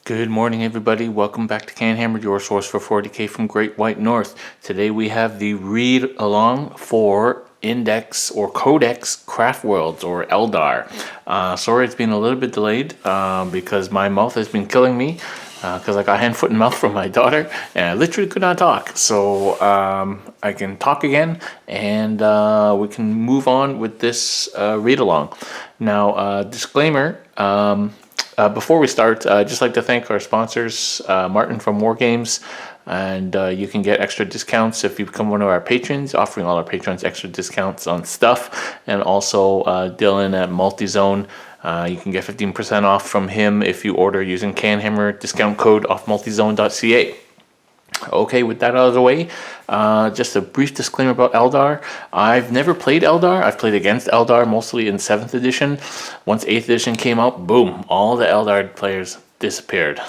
Good morning, everybody. Welcome back to CanHammer, your source for 40k from Great White North. Today we have the read along for Index or Codex Craftworld or Eldar. Sorry it's been a little bit delayed because my mouth has been killing me because I got hand, foot, and mouth from my daughter and I literally could not talk. So I can talk again and we can move on with this read along. Now, disclaimer. Before we start, I'd just like to thank our sponsors, Martin from War Games, and you can get extra discounts if you become one of our patrons, offering all our patrons extra discounts on stuff, and also Dylan at Multizone. You can get 15% off from him if you order using CanHammer discount code off multizone.ca. Okay, with that out of the way, just a brief disclaimer about Eldar. I've never played Eldar. I've played against Eldar mostly in 7th edition. Once 8th edition came out, boom, all the Eldar players disappeared.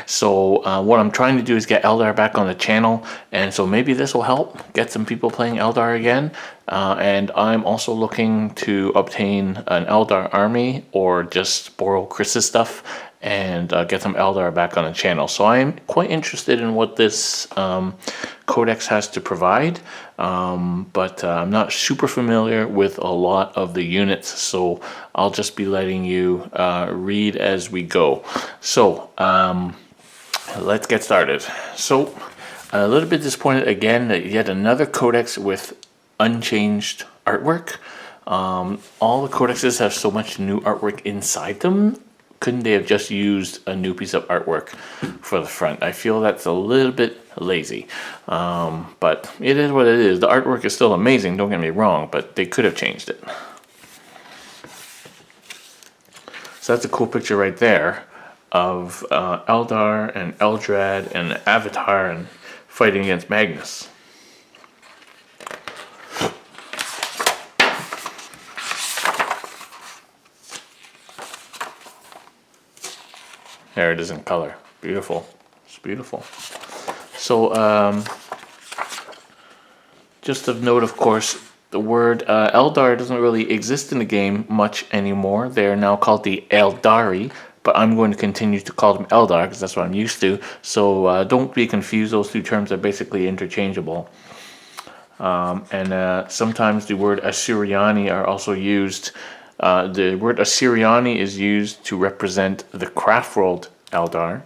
So what I'm trying to do is get Eldar back on the channel, and so maybe this will help get some people playing Eldar again. And I'm also looking to obtain an Eldar army or just borrow Chris's stuff and get some Eldar back on the channel. So I'm quite interested in what this codex has to provide, but I'm not super familiar with a lot of the units, so I'll just be letting you read as we go. So let's get started. So a little bit disappointed again that yet another codex with unchanged artwork. All the codexes have so much new artwork inside them. Couldn't they have just used a new piece of artwork for the front? I feel that's a little bit lazy, but it is what it is. The artwork is still amazing, don't get me wrong, but they could have changed it. So that's a cool picture right there of Eldar and Eldrad and Avatar and fighting against Magnus. There it is in color. Beautiful. It's beautiful. So, just of note, of course, the word Eldar doesn't really exist in the game much anymore. They are now called the Aeldari, but I'm going to continue to call them Eldar because that's what I'm used to. So don't be confused. Those two terms are basically interchangeable. And sometimes the word Asuryani are also used. The word Asuryani is used to represent the Craftworld Eldar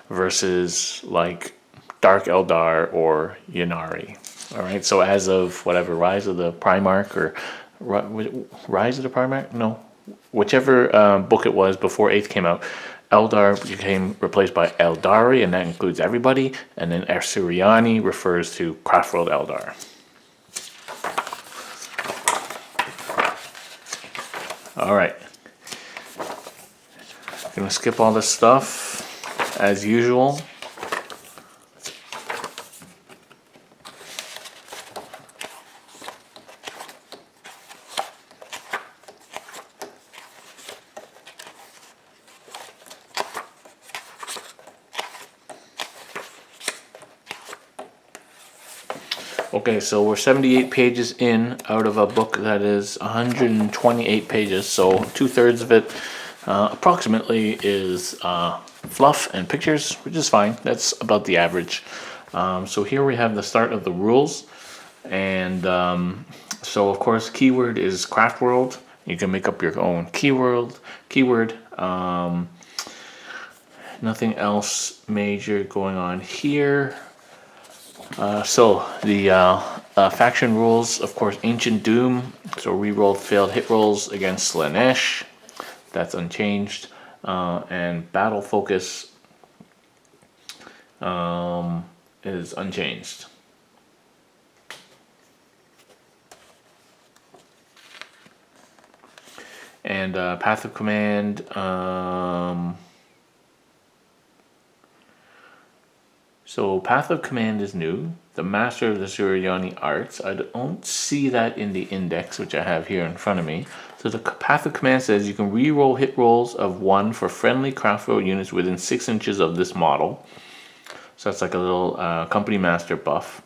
versus like Dark Eldar or Ynnari. All right, so as of whatever, Rise of the Primarch or Rise of the Primarch? No, whichever book it was before 8th came out, Eldar became replaced by Aeldari, and that includes everybody. And then Asuryani refers to Craftworld Eldar. All right, gonna skip all this stuff as usual. Okay, so we're 78 pages in out of a book that is 128 pages, so 2/3 of it approximately is fluff and pictures, which is fine. That's about the average. So here we have the start of the rules, and so of course keyword is Craftworld. You can make up your own keyword. Nothing else major going on here. So the faction rules, of course, Ancient Doom. So reroll failed hit rolls against Slaanesh. That's unchanged. And battle focus is unchanged. And path of command. So Path of Command is new. The Master of the Asuryani Arts. I don't see that in the index, which I have here in front of me. So the Path of Command says you can re-roll hit rolls of 1 for friendly Craftworld units within 6 inches of this model. So that's like a little Company Master buff.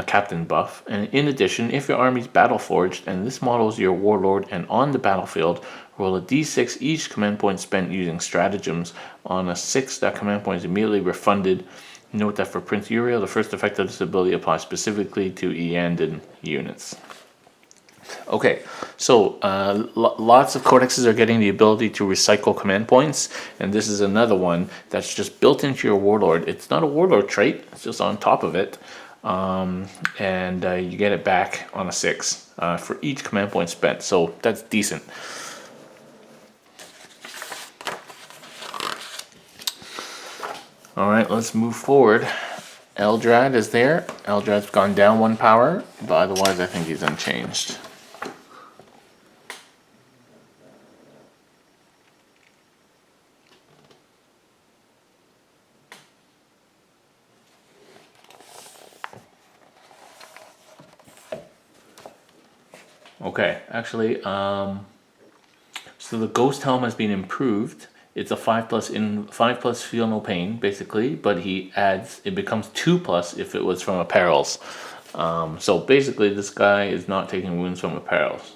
captain buff. And in addition, if your army's battle forged and this model is your warlord and on the battlefield, roll a d6 each command point spent using stratagems. On a 6, that command point is immediately refunded. Note that for Prince Uriel, the first effect of this ability applies specifically to Eandon units. Okay, so lots of codexes are getting the ability to recycle command points, and this is another one that's just built into your warlord. It's not a warlord trait, it's just on top of it, and you get it back on a 6 for each command point spent, so that's decent. Alright, let's move forward. Eldrad is there. Eldrad's gone down 1 power, but otherwise I think he's unchanged. Okay, actually, so the Ghost Helm has been improved. It's a 5+ feel no pain, basically, but he adds, it becomes 2+ if it was from apparels. So basically this guy is not taking wounds from apparels.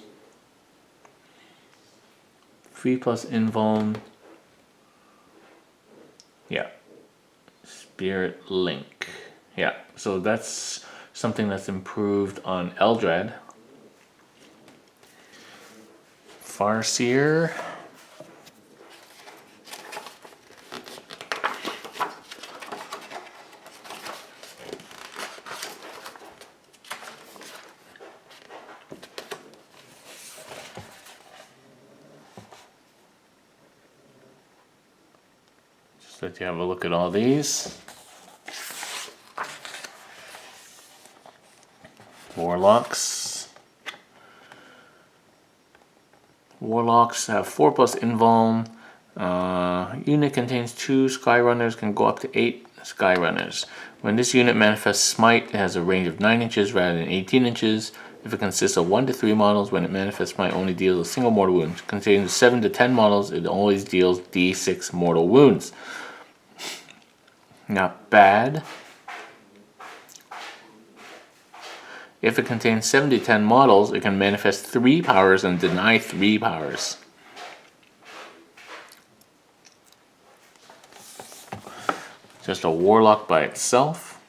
3+ invuln. Yeah. Spirit Link. Yeah, so that's something that's improved on Eldrad. Farseer. Just let you have a look at all these. Warlocks. Warlocks have 4+ invuln. Unit contains 2 Skyrunners, can go up to 8 Skyrunners. When this unit manifests Smite, it has a range of 9 inches rather than 18 inches. If it consists of 1 to 3 models, when it manifests Smite only deals a single mortal wound. Containing 7 to 10 models, it always deals d6 mortal wounds. Not bad. If it contains 7 to 10 models, it can manifest 3 powers and deny 3 powers. Just a warlock by itself.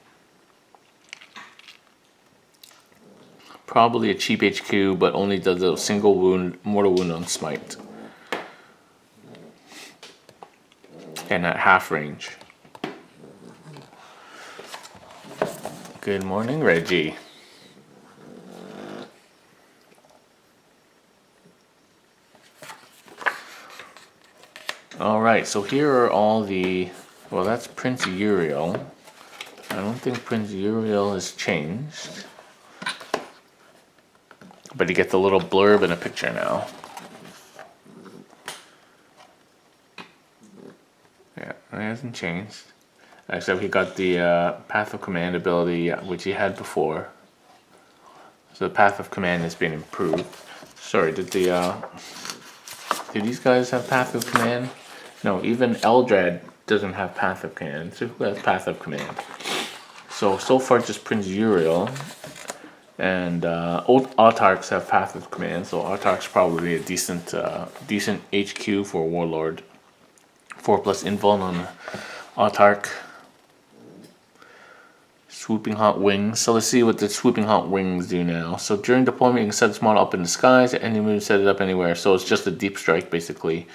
Probably a cheap HQ, but only does a single wound, mortal wound on Smite. And at half range. Good morning, Reggie. Alright, so here are all the... Well, that's Prince Uriel. I don't think Prince Uriel has changed. But you get the little blurb in a picture now. Yeah, it hasn't changed. Except he got the Path of Command ability, which he had before. So the Path of Command has been improved. Sorry, did these guys have Path of Command? No, even Eldrad doesn't have Path of Command. So who has Path of Command? So far just Prince Uriel. And old Autarchs have Path of Command, so Autarch's probably a decent HQ for Warlord. 4+ invuln on Autarch. Swooping Hot Wings. So let's see what the Swooping Hot Wings do now. So during deployment, you can set this model up in the skies. At any move, set it up anywhere. So it's just a deep strike, basically.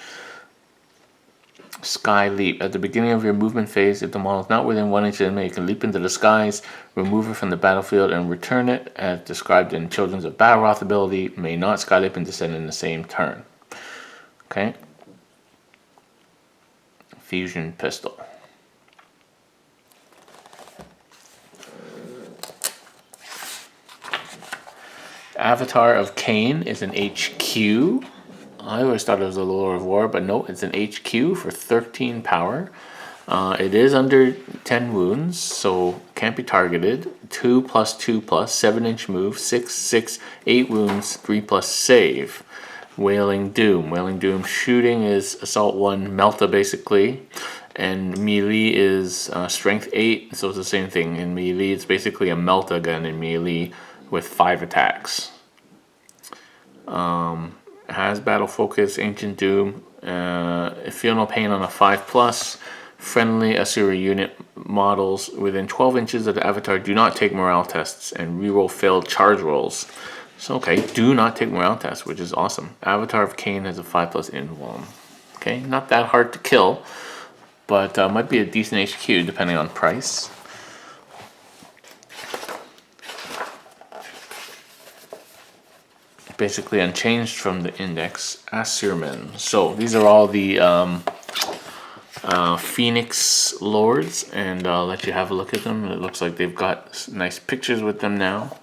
Sky Leap. At the beginning of your movement phase, if the model is not within 1 inch of the enemy, you can leap into the skies, remove it from the battlefield, and return it, as described in Children's of Balroth ability. May not sky leap and descend in the same turn. Okay. Fusion Pistol. Avatar of Cain is an HQ. I always thought it was a Lord of War, but no, it's an HQ for 13 power. It is under 10 wounds, so can't be targeted. 2+, 2+, 7-inch move, 6, 6, 8 wounds, 3+ save. Wailing Doom. Wailing Doom shooting is Assault 1 Melta, basically. And melee is strength 8, so it's the same thing. In melee, it's basically a melta gun in melee with 5 attacks. Has battle focus, ancient doom, feel no pain on a 5+. Friendly Asuryani unit models within 12 inches of the avatar do not take morale tests and reroll failed charge rolls. So okay, do not take morale tests, which is awesome. Avatar of Cain has a 5+ invuln. Okay, not that hard to kill, but might be a decent HQ depending on price. Basically unchanged from the index. Asuryani. So these are all the Phoenix Lords, and I'll let you have a look at them. It looks like they've got nice pictures with them now.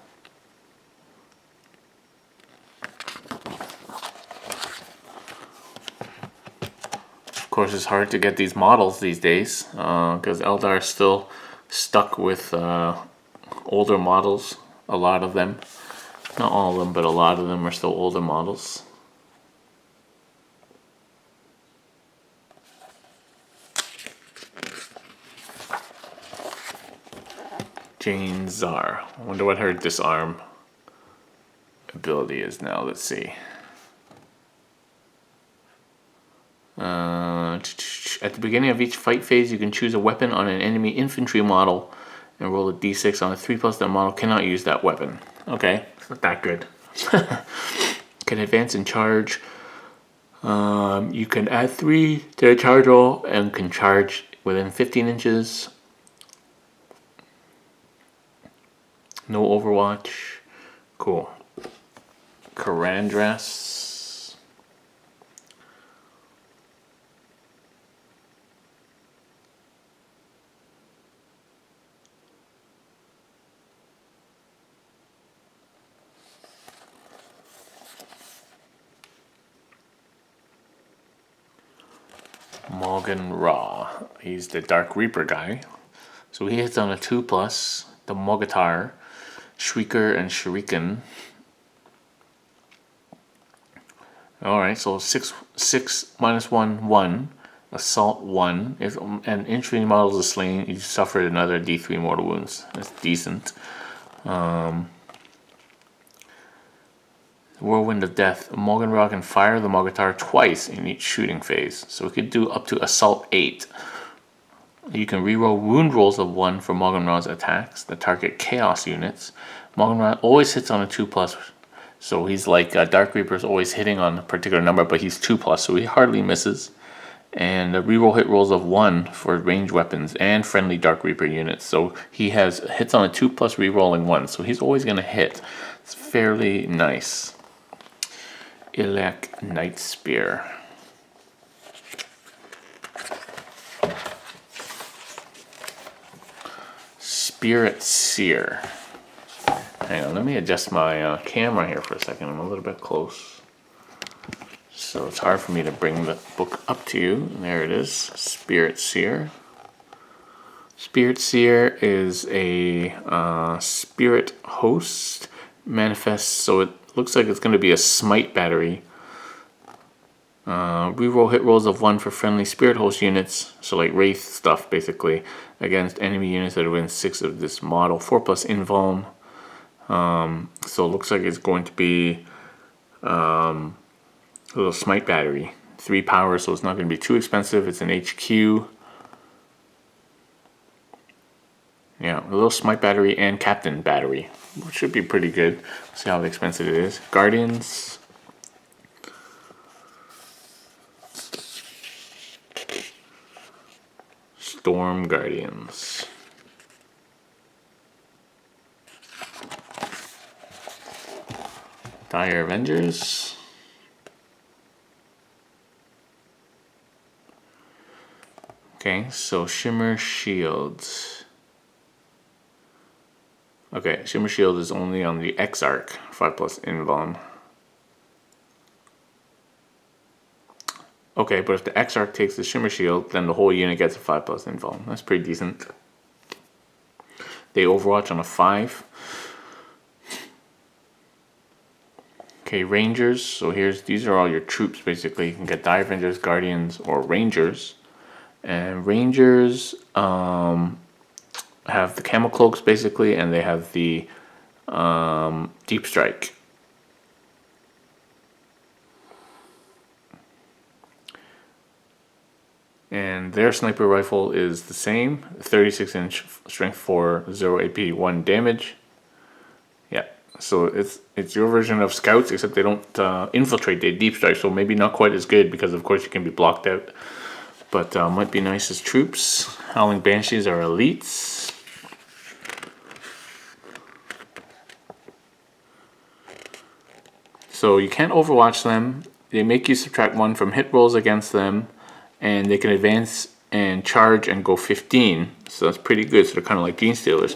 Of course, it's hard to get these models these days because Eldar is still stuck with older models. A lot of them. Not all of them, but a lot of them are still older models. Jane Czar. I wonder what her disarm ability is now. Let's see. At the beginning of each fight phase, you can choose a weapon on an enemy infantry model and roll a d6 on a 3+. That model cannot use that weapon. Okay, it's not that good. Can advance and charge. You can add 3 to the charge roll and can charge within 15 inches. No Overwatch. Cool. Karandras. Morgan Raw. He's the Dark Reaper guy. So he hits on a 2+. The Mogatar, Shrieker, and Shuriken. Alright, so 6 -1, 1. Assault 1. If an infantry model is slain, you suffer another D3 mortal wounds. That's decent. Whirlwind of Death. Morgan Raw can fire the Mogatar twice in each shooting phase. So it could do up to Assault 8. You can reroll wound rolls of 1 for Morgan Raw's attacks that target Chaos units. Morgan Raw always hits on a 2+. So he's like Dark Reaper's always hitting on a particular number, but he's 2+, so he hardly misses. And reroll hit rolls of 1 for ranged weapons and friendly Dark Reaper units. So he has hits on a 2+ rerolling 1, so he's always going to hit. It's fairly nice. Ilek Night Spear. Spirit Seer. Hang on, let me adjust my camera here for a second. I'm a little bit close, so it's hard for me to bring the book up to you. There it is, Spirit Seer. Spirit Seer is a spirit host. Manifests, so it looks like it's going to be a smite battery. Reroll hit rolls of 1 for friendly spirit host units, so like Wraith stuff basically, against enemy units that are within 6 of this model. 4+ invuln. So it looks like it's going to be a little smite battery. 3 power, so it's not going to be too expensive. It's an HQ. Yeah, a little smite battery and captain battery, which should be pretty good. See how expensive it is. Guardians. Storm Guardians. Dire Avengers. Okay, so Shimmer Shields. Okay, Shimmer Shield is only on the Exarch, 5+ invuln. Okay, but if the Exarch takes the Shimmer Shield, then the whole unit gets a 5+ invuln. That's pretty decent. They Overwatch on a 5. Okay, Rangers. So these are all your troops basically. You can get Dire Avengers, Guardians, or Rangers. And Rangers have the camel cloaks basically, and they have the deep strike. And their sniper rifle is the same, 36-inch, strength 4, 0 AP, 1 damage. Yeah, so it's your version of scouts, except they don't infiltrate, they deep strike, so maybe not quite as good because of course you can be blocked out. But might be nice as troops. Howling Banshees are elites. So you can't overwatch them. They make you subtract 1 from hit rolls against them. And they can advance and charge and go 15. So that's pretty good. So they're kind of like Gene Stealers.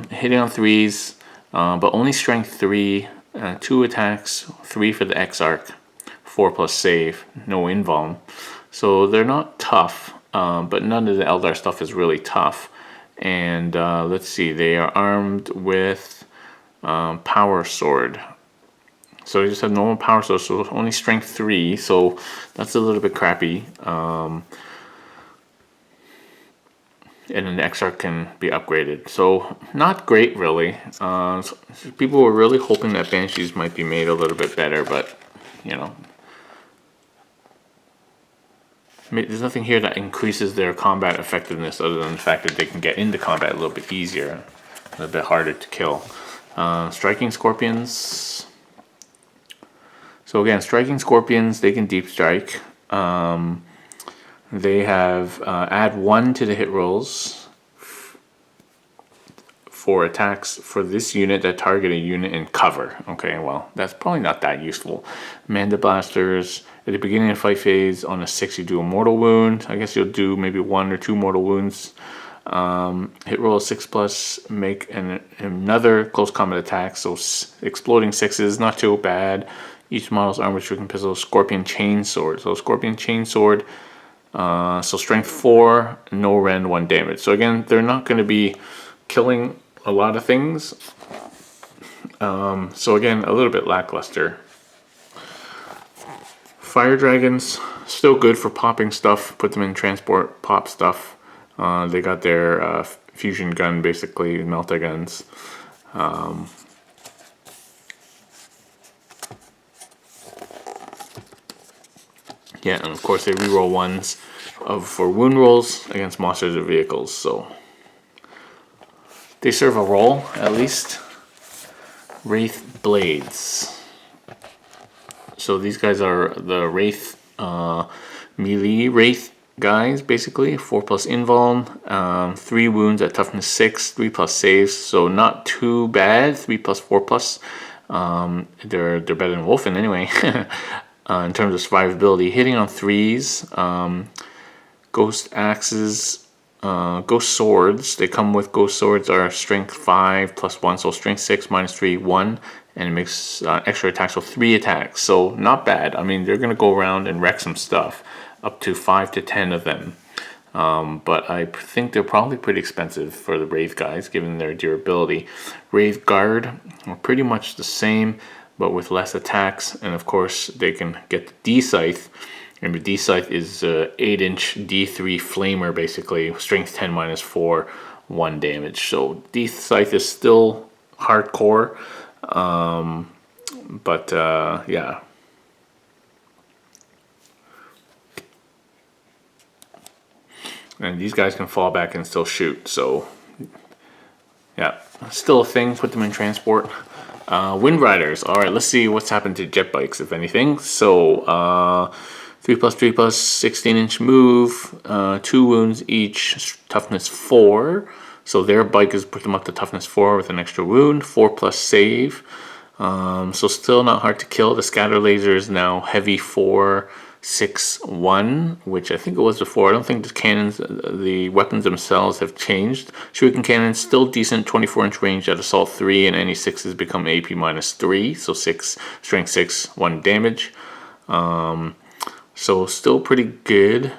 Hitting on 3s, but only strength 3. 2 attacks, 3 for the X-Arc. 4 plus save, no invuln. So they're not tough, but none of the Eldar stuff is really tough. And let's see, they are armed with Power Sword. So they just have normal Power Sword, so only strength 3, so that's a little bit crappy. And then the X-Arc can be upgraded. So not great really. People were really hoping that Banshees might be made a little bit better, but you know. There's nothing here that increases their combat effectiveness other than the fact that they can get into combat a little bit easier, a little bit harder to kill. Striking Scorpions. So again, Striking Scorpions, they can deep strike. They have add 1 to the hit rolls for attacks for this unit that target a unit in cover. Okay, well, that's probably not that useful. Manda Blasters, at the beginning of the fight phase, on a 6 you do a mortal wound. I guess you'll do maybe 1 or 2 mortal wounds. Hit roll 6+, make another close combat attack, so exploding 6s, not too bad. Each model's armored stricken pistol, Scorpion Chainsword. So Scorpion Chainsword, so strength 4, no rend, 1 damage. So again, they're not going to be killing a lot of things. So again, a little bit lackluster. Fire Dragons, still good for popping stuff. Put them in transport, pop stuff. They got their fusion gun, basically, melta guns. Yeah, and of course they reroll 1s for wound rolls against monsters or vehicles, so they serve a role, at least. Wraith Blades. So these guys are the Wraith, melee Wraith guys, basically. 4+ invuln, 3 wounds at toughness 6, 3+ saves, so not too bad. 3+, 4+. They're better than Wolfen anyway. In terms of survivability, hitting on 3s, Ghost Axes, Ghost Swords. They come with Ghost Swords are strength 5 + 1, so strength 6 -3, 1, and it makes extra attacks, so 3 attacks. So not bad. I mean, they're gonna go around and wreck some stuff, up to 5 to 10 of them. But I think they're probably pretty expensive for the Wraith guys, given their durability. Wraith Guard are pretty much the same, but with less attacks, and of course they can get the D-Scythe, and the D-Scythe is 8-inch D3 flamer, basically, strength 10 -4, 1 damage. So D-Scythe is still hardcore, but yeah. And these guys can fall back and still shoot, so yeah, still a thing. Put them in transport. Wind Riders. All right, let's see what's happened to jet bikes, if anything. So 3+3+, 16-inch move, 2 wounds each, toughness 4. So their bike is put them up to toughness 4 with an extra wound, 4+ save. So still not hard to kill. The scatter laser is now heavy 4, 6, 1, which I think it was before. I don't think the cannons, the weapons themselves have changed. Shuriken cannons still decent, 24-inch range at assault 3, and any 6s become AP -3, so 6, strength 6, 1 damage. So still pretty good.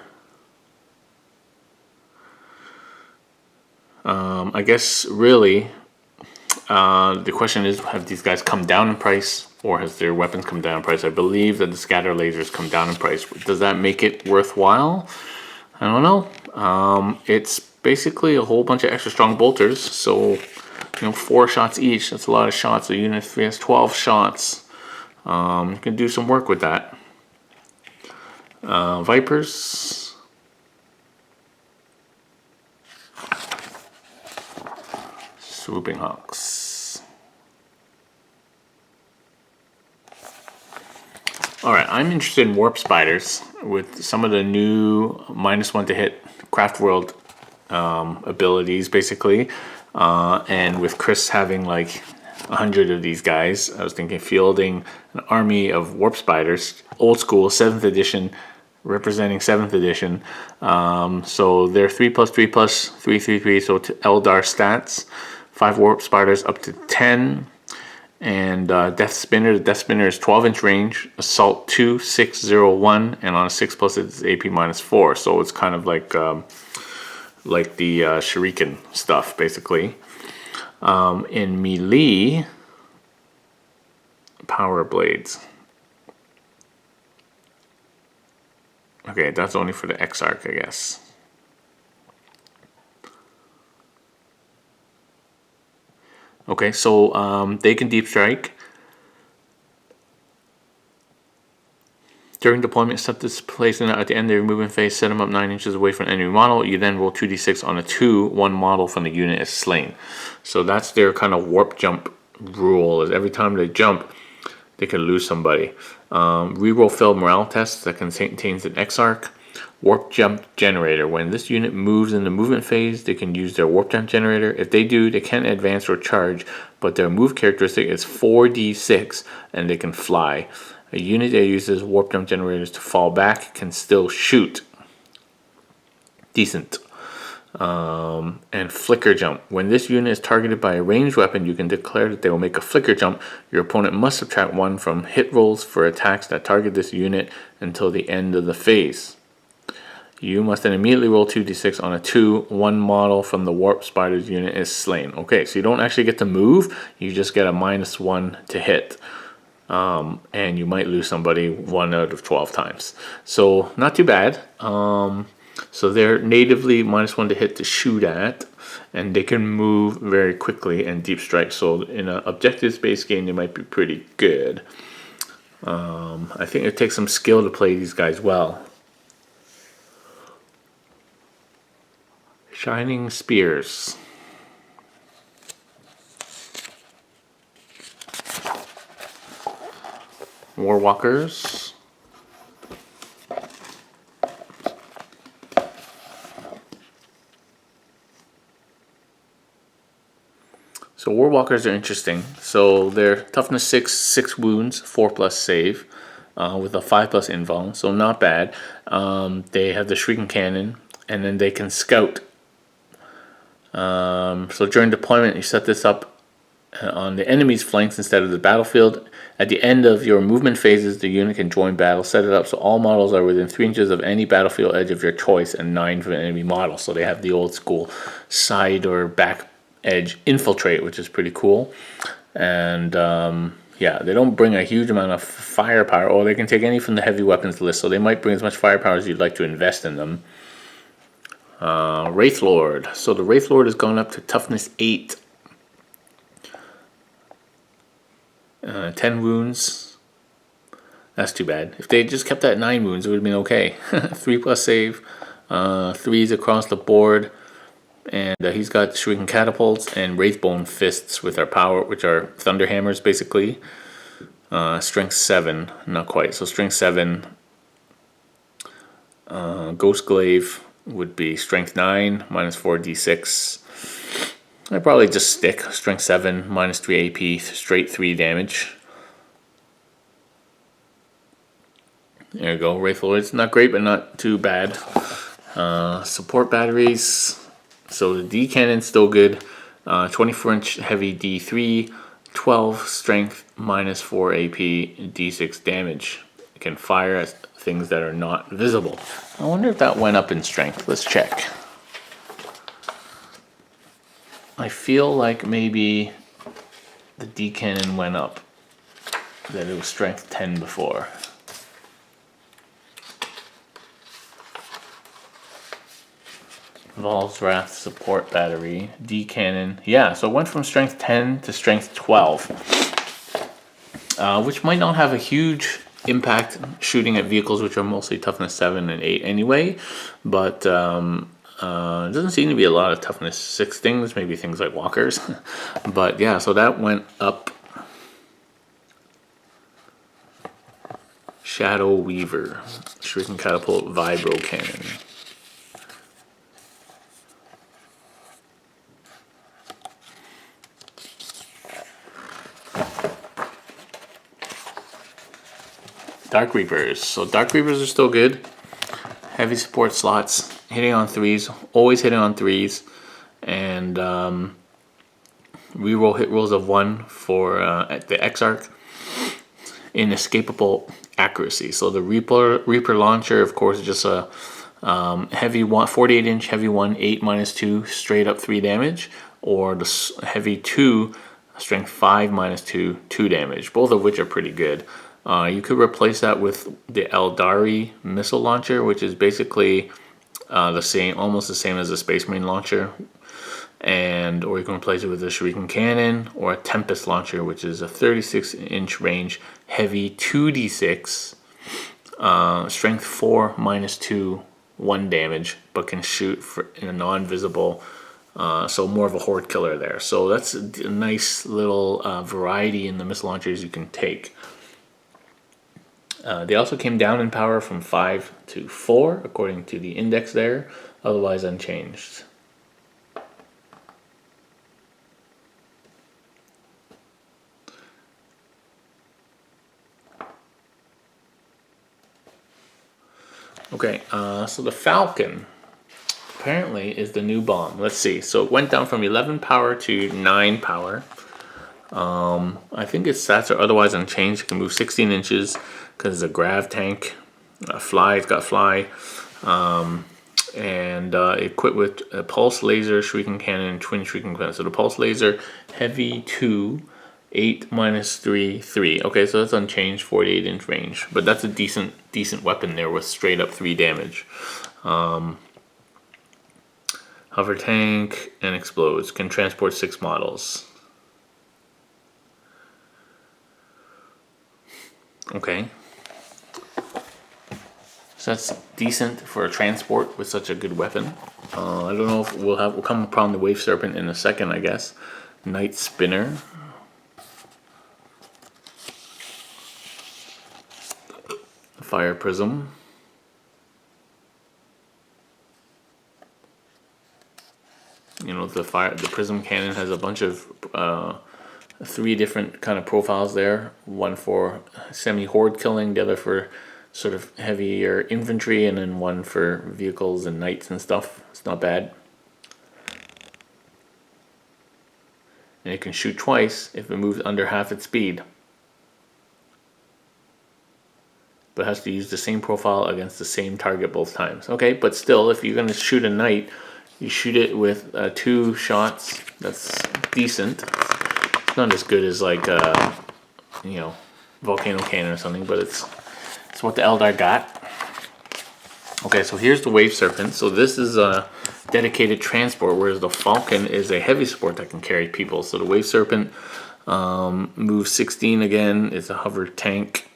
I guess really the question is, have these guys come down in price, or has their weapons come down in price? I believe that the scatter lasers come down in price. Does that make it worthwhile? I don't know. It's basically a whole bunch of extra strong bolters. So, 4 shots each. That's a lot of shots. So unit 3 has 12 shots. You can do some work with that. Vipers. Swooping Hawks. Alright, I'm interested in Warp Spiders with some of the new -1 to hit Craftworld abilities, basically. And with Chris having like 100 of these guys, I was thinking fielding an army of Warp Spiders, old school, 7th edition, representing 7th edition. So they're 3+3+3+3, so to Eldar stats. 5 Warp Spiders up to 10. And Death Spinner, the Death Spinner is 12-inch range, Assault 2, 6, 0, 1, and on a 6+ it's AP -4. So it's kind of like the Shuriken stuff, basically. In melee, Power Blades. Okay, that's only for the Exarch, I guess. Okay, so they can deep strike. During deployment, set this place at the end of your movement phase, set them up 9 inches away from an enemy model. You then roll 2d6 on a 2, one model from the unit is slain. So that's their kind of warp jump rule, is every time they jump, they can lose somebody. Reroll failed morale tests that contains an Exarch. Warp jump generator. When this unit moves in the movement phase, they can use their warp jump generator. If they do, they can't advance or charge, but their move characteristic is 4d6 and they can fly. A unit that uses warp jump generators to fall back can still shoot. Decent. And flicker jump. When this unit is targeted by a ranged weapon, you can declare that they will make a flicker jump. Your opponent must subtract 1 from hit rolls for attacks that target this unit until the end of the phase. You must then immediately roll 2d6 on a 2. One model from the Warp Spiders unit is slain. Okay, so you don't actually get to move. You just get a -1 to hit. And you might lose somebody 1 out of 12 times. So not too bad. So they're natively -1 to hit to shoot at. And they can move very quickly and deep strike. So in an objectives-based game, they might be pretty good. I think it takes some skill to play these guys well. Shining Spears. Warwalkers. So Warwalkers are interesting. So they're toughness 6, 6 wounds, 4+ save, with a 5+ invuln. So not bad. They have the Shrieking Cannon, and then they can scout. So during deployment, you set this up on the enemy's flanks instead of the battlefield. At the end of your movement phases, the unit can join battle. Set it up so all models are within 3 inches of any battlefield edge of your choice and 9 from an enemy model. So they have the old school side or back edge infiltrate, which is pretty cool. And yeah, they don't bring a huge amount of firepower, or they can take any from the heavy weapons list. So they might bring as much firepower as you'd like to invest in them. Wraith Lord. So the Wraith Lord has gone up to toughness 8. 10 wounds. That's too bad. If they just kept that at 9 wounds, it would have been okay. 3+ save. 3s across the board. And he's got Shrieking Catapults and Wraithbone Fists with our power, which are Thunder Hammers, basically. Strength 7. Not quite. So Strength 7. Ghost Glaive would be Strength 9, -4d6. I'd probably just stick Strength 7, -3 AP, straight 3 damage. There you go, Wraith Lord. It's not great, but not too bad. Support batteries. So the D cannon's still good. 24-inch heavy D3, 12 strength, -4 AP, D6 damage. It can fire at things that are not visible. I wonder if that went up in strength. Let's check. I feel like maybe the D cannon went up. That it was strength 10 before. Vol's Wrath support battery, D cannon. Yeah, so it went from strength 10 to strength 12, which might not have a huge impact shooting at vehicles, which are mostly toughness 7 and 8 anyway, but it doesn't seem to be a lot of toughness 6 things, maybe things like walkers. But yeah, so that went up. Shadow Weaver, Shrieking Catapult, Vibro Cannon. Dark Reapers. So Dark Reapers are still good. Heavy support slots, hitting on 3s, always hitting on 3s, and reroll hit rolls of 1 for at the Exarch. Inescapable accuracy. So the Reaper launcher, of course, is just a heavy 48-inch heavy 1, 8 -2, straight up 3 damage, or the heavy 2, strength 5 -2, 2 damage. Both of which are pretty good. You could replace that with the Aeldari missile launcher, which is basically the same, almost the same as the Space Marine launcher. Or you can replace it with a Shrieking Cannon or a Tempest launcher, which is a 36-inch range, heavy 2d6, strength 4 -2, 1 damage, but can shoot in a non-visible, so more of a horde killer there. So that's a nice little variety in the missile launchers you can take. They also came down in power from 5 to 4, according to the index there, otherwise unchanged. Okay, so the Falcon apparently is the new bomb. Let's see. So it went down from 11 power to 9 power. I think its stats are otherwise unchanged. It can move 16 inches because it's a grav tank. It's got fly. Equipped with a pulse laser, Shrieking Cannon, and twin Shrieking Cannon. So the pulse laser, heavy 2, 8 -3, 3. Okay, so that's unchanged, 48-inch range. But that's a decent weapon there with straight up 3 damage. Hover tank and explodes. Can transport 6 models. Okay. So that's decent for a transport with such a good weapon. I don't know if we'll come upon the Wave Serpent in a second, I guess. Night Spinner. Fire Prism. You know, the prism cannon has a bunch of 3 different kind of profiles there. One for semi-horde killing, the other for sort of heavier infantry, and then one for vehicles and knights and stuff. It's not bad. And it can shoot twice if it moves under half its speed. But it has to use the same profile against the same target both times. Okay, but still, if you're going to shoot a knight, you shoot it with 2 shots. That's decent. It's not as good as like volcano cannon or something, but it's what the Eldar got. Okay, so here's the Wave Serpent. So this is a dedicated transport, whereas the Falcon is a heavy support that can carry people. So the Wave Serpent moves 16 again. It's a hover tank.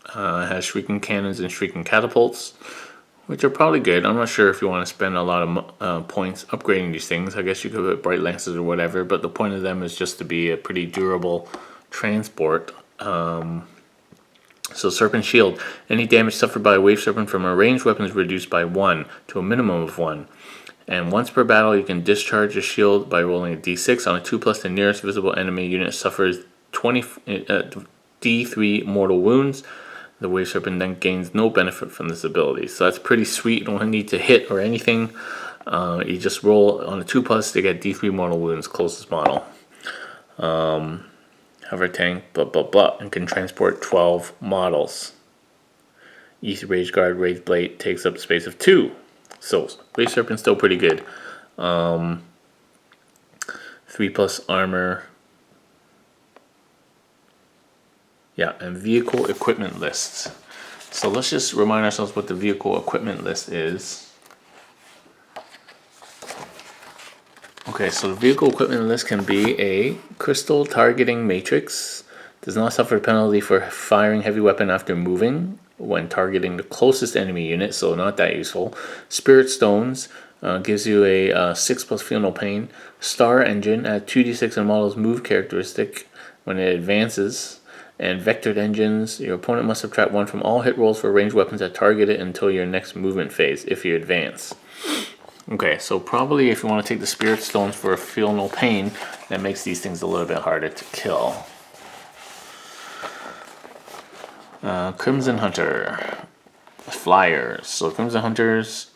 It has Shrieking Cannons and Shrieking Catapults, which are probably good. I'm not sure if you want to spend a lot of points upgrading these things. I guess you could put Bright Lances or whatever, but the point of them is just to be a pretty durable transport. So Serpent Shield. Any damage suffered by a Wave Serpent from a ranged weapon is reduced by 1 to a minimum of 1. And once per battle, you can discharge a shield by rolling a d6. On a 2+, the nearest visible enemy unit suffers d3 mortal wounds. The Wave Serpent then gains no benefit from this ability. So that's pretty sweet. You don't need to hit or anything. You just roll on a 2+, to get d3 mortal wounds, closest model. Hover tank, blah blah blah, and can transport 12 models. East Rage Guard Wraith Blade takes up space of 2. So Wave Serpent's still pretty good. 3+ armor. Yeah, and vehicle equipment lists. So let's just remind ourselves what the vehicle equipment list is. Okay, so the vehicle equipment list can be a crystal targeting matrix. Does not suffer a penalty for firing heavy weapon after moving when targeting the closest enemy unit, so not that useful. Spirit stones gives you a 6+ feel no pain. Star engine at 2d6 and model's move characteristic when it advances. And vectored engines, your opponent must subtract 1 from all hit rolls for ranged weapons that target it until your next movement phase if you advance. Okay, so probably if you want to take the Spirit Stones for a feel no pain, that makes these things a little bit harder to kill. Crimson Hunter. Flyers. So Crimson Hunters...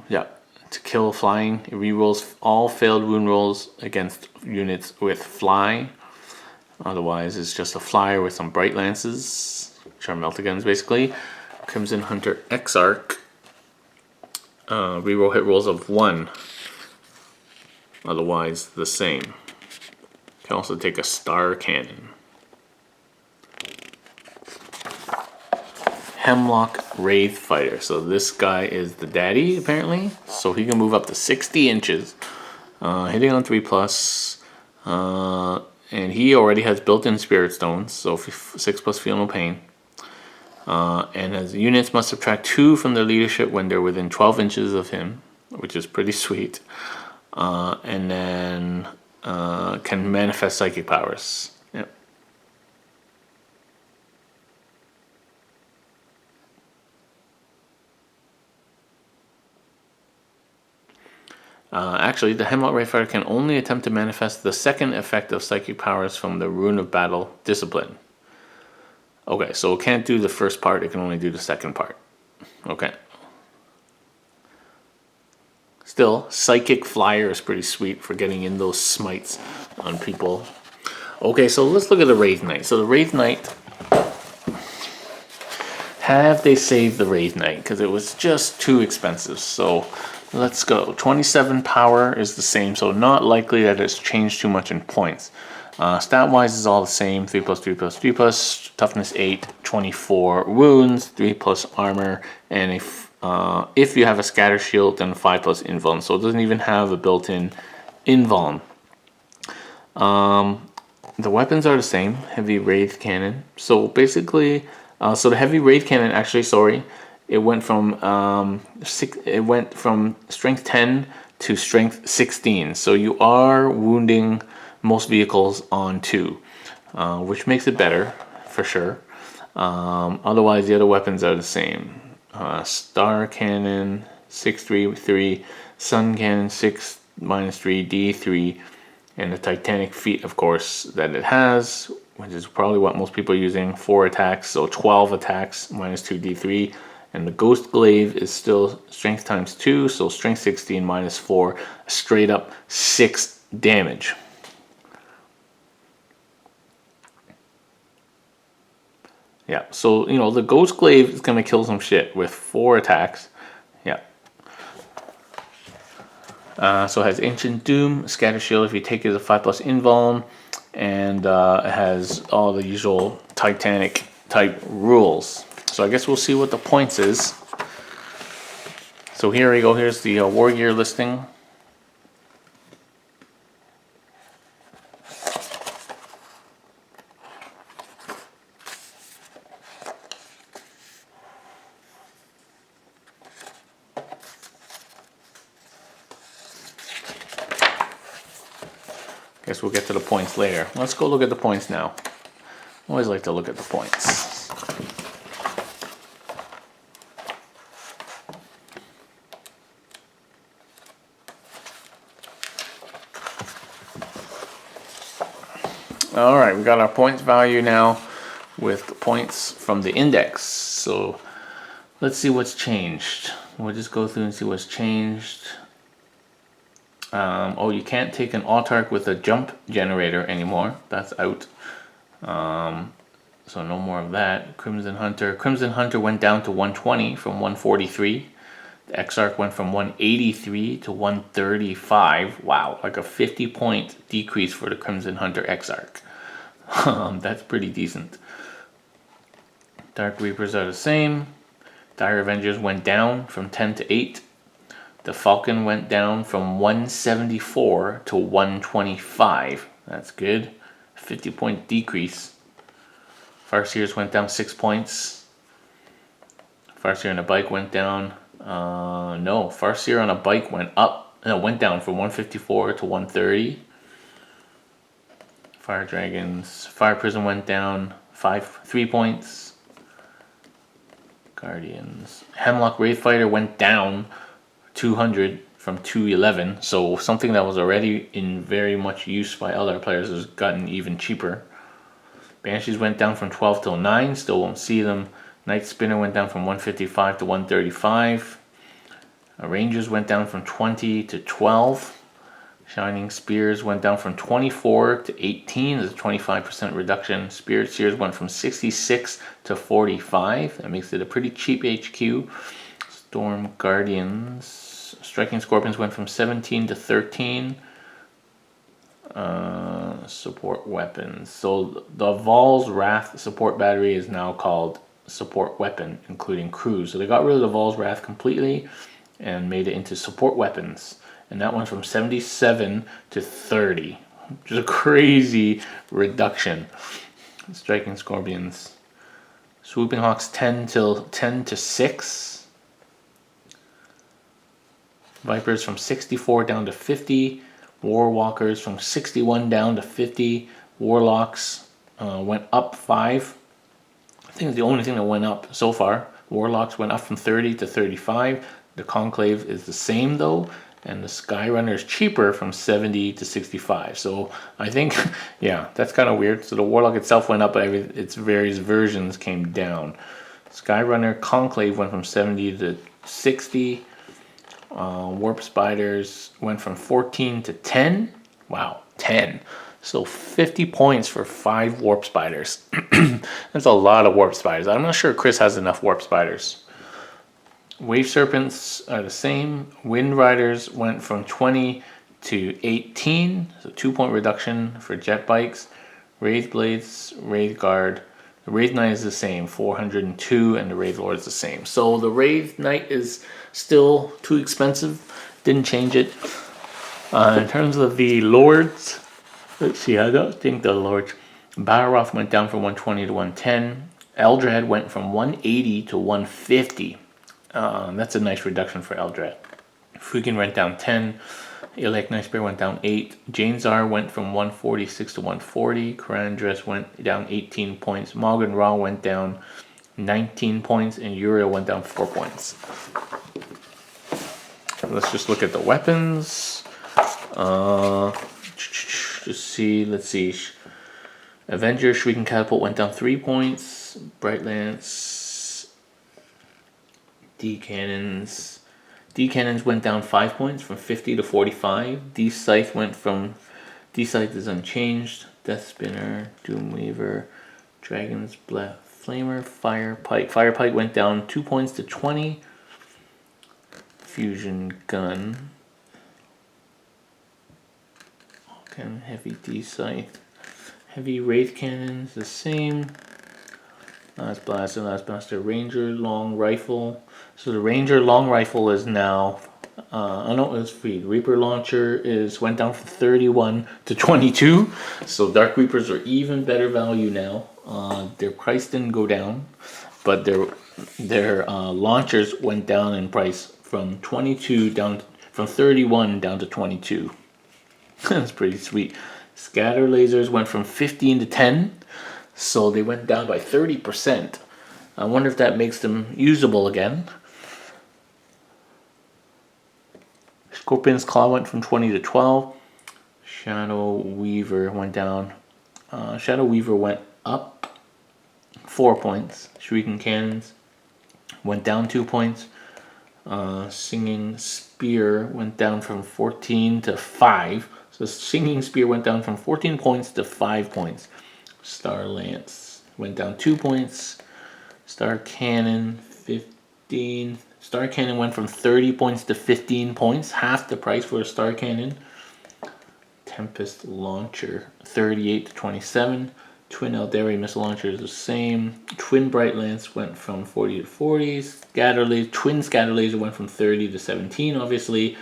Yeah, to kill flying, it rerolls all failed wound rolls against units with fly. Otherwise, it's just a flyer with some bright lances, which are melt guns basically. Crimson Hunter Exarch, reroll hit rolls of 1. Otherwise, the same. Can also take a star cannon. Hemlock Wraith Fighter. So this guy is the daddy, apparently. So he can move up to 60 inches. Hitting on 3+. And he already has built-in Spirit Stones. So 6+ feel no pain. And his units must subtract 2 from their leadership when they're within 12 inches of him. Which is pretty sweet. And then can manifest psychic powers. Yep. Actually, the Hemlock Wraith Fighter can only attempt to manifest the second effect of psychic powers from the Rune of Battle Discipline. Okay, so it can't do the first part, it can only do the second part. Okay. Still, Psychic Flyer is pretty sweet for getting in those smites on people. Okay, so let's look at the Wraith Knight. So the Wraith Knight, have they saved the Wraith Knight? Because it was just too expensive. So let's go. 27 power is the same, so not likely that it's changed too much in points. Stat-wise is all the same, 3+3+3+, toughness 8, 24 wounds, 3+ armor, and if you have a scatter shield, then 5+ invuln. So it doesn't even have a built-in invuln. The weapons are the same, heavy Wraith Cannon. So basically, so the heavy Wraith Cannon, actually, sorry, it went from strength 10 to strength 16. So you are wounding most vehicles on 2, which makes it better for sure. Otherwise, the other weapons are the same. Star Cannon 6/3/3, Sun Cannon 6-3 D3, and the Titanic Feet, of course, that it has, which is probably what most people are using. 4 attacks, so 12 attacks -2 D3. And the Ghost Glaive is still strength times 2, so strength 16 -4, straight up 6 damage. Yeah, so, you know, the Ghost Glaive is going to kill some shit with 4 attacks. Yeah. So it has Ancient Doom, Scatter Shield if you take it as a 5+ invuln, and it has all the usual Titanic type rules. So I guess we'll see what the points is. So here we go, here's the War Gear listing. Guess we'll get to the points later. Let's go look at the points now. Always like to look at the points. Alright, we got our points value now with the points from the index. So let's see what's changed. We'll just go through and see what's changed. Oh, you can't take an autarch with a jump generator anymore. That's out. So no more of that. Crimson Hunter. Crimson Hunter went down to 120 from 143. The Exarch went from 183 to 135. Wow, like a 50-point decrease for the Crimson Hunter Exarch. That's pretty decent. Dark Reapers are the same. Dire Avengers went down from 10 to 8. The Falcon went down from 174 to 125. That's good. 50-point decrease. Farseers went down 6 points. Farseer on a bike went down. No, Farseer on a bike went up. No, went down from 154 to 130. Fire Dragons. Fire Prison went down 3 points. Guardians. Hemlock Wraith Fighter went down 200 from 211. So something that was already in very much use by Eldar players has gotten even cheaper. Banshees went down from 12 till 9. Still won't see them. Night Spinner went down from 155 to 135. Rangers went down from 20 to 12. Shining Spears went down from 24 to 18. There's a 25% reduction. Spirit Seers went from 66 to 45. That makes it a pretty cheap HQ. Storm Guardians. Striking Scorpions went from 17 to 13. Support weapons. So the Vol's Wrath support battery is now called support weapon, including crews. So they got rid of the Vol's Wrath completely and made it into support weapons. And that went from 77 to 30, which is a crazy reduction. Striking Scorpions. Swooping Hawks 10 to 6. Vipers from 64 down to 50. Warwalkers from 61 down to 50. Warlocks went up 5. I think it's the only thing that went up so far. Warlocks went up from 30 to 35. The Conclave is the same though. And the Skyrunner is cheaper from 70 to 65. So I think, yeah, that's kind of weird. So the Warlock itself went up, but its various versions came down. Skyrunner Conclave went from 70 to 60. Warp Spiders went from 14 to 10. Wow, 10. So 50 points for 5 Warp Spiders. That's a lot of Warp Spiders. I'm not sure Chris has enough Warp Spiders. Wave Serpents are the same. Wind Riders went from 20 to 18, so 2-point reduction for jet bikes. Wraith Blades, Wraith Guard. The Wraith Knight is the same, 402, and the Wraith Lord is the same. So the Wraith Knight is still too expensive. Didn't change it. In terms of the Lords, let's see, I don't think the Lords. Balroth went down from 120 to 110. Eldrad went from 180 to 150. That's a nice reduction for Eldrad. Fukin went down 10. Elec Nightspear went down 8. Janezar went from 146 to 140. Karandras went down 18 points. Morgan Ra went down 19 points. And Uriel went down 4 points. Let's just look at the weapons. Just see, let's see. Avenger Shrieking Catapult went down 3 points. Bright Lance. D-Cannons went down 5 points from 50 to 45. D-Scythe D-Scythe is unchanged. Death Spinner, Doomweaver, Dragon's Breath, Flamer, Fire Pike went down 2 points to 20. Fusion Gun. Okay, heavy D-Scythe. Heavy Wraith Cannons, the same. Last Blaster, Ranger Long Rifle. So the Ranger Long Rifle is now, it's free. Reaper Launcher went down from 31 to 22. So Dark Reapers are even better value now. Their price didn't go down, but their launchers went down in price from 31 down to 22. That's pretty sweet. Scatter Lasers went from 15 to 10. So they went down by 30%. I wonder if that makes them usable again. Scorpion's Claw went from 20 to 12. Shadow Weaver went down. Shadow Weaver went up 4 points. Shrieking Cannons went down 2 points. Singing Spear went down from 14 to 5. So Singing Spear went down from 14 points to 5 points. Star Lance went down 2 points. Star Cannon 15. Star Cannon went from 30 points to 15 points, half the price for a Star Cannon. Tempest Launcher 38 to 27. Twin Aeldari missile launcher is the same. Twin Bright Lance went from 40 to 40. Twin Scatter Laser went from 30 to 17, obviously.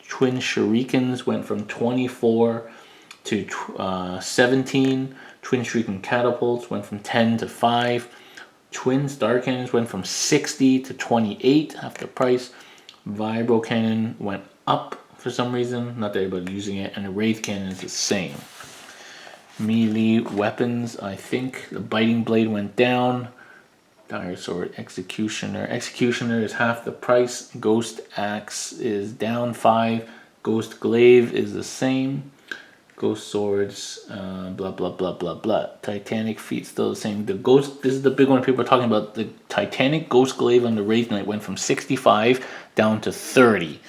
Twin Shurikens went from 24 to 17. Twin Shuriken Catapults went from 10 to 5. Twin Star Cannons went from 60 to 28, half the price. Vibro Cannon went up for some reason, not that everybody's using it, and the Wraith Cannon is the same. Melee weapons, I think the Biting Blade went down. Dire Sword, Executioner. Executioner is half the price. Ghost Axe is down 5. Ghost Glaive is the same. Ghost Swords, blah blah blah blah blah. Titanic Feet still the same. The Ghost, this is the big one people are talking about. The Titanic Ghost Glaive on the Wraith Knight went from 65 down to 30,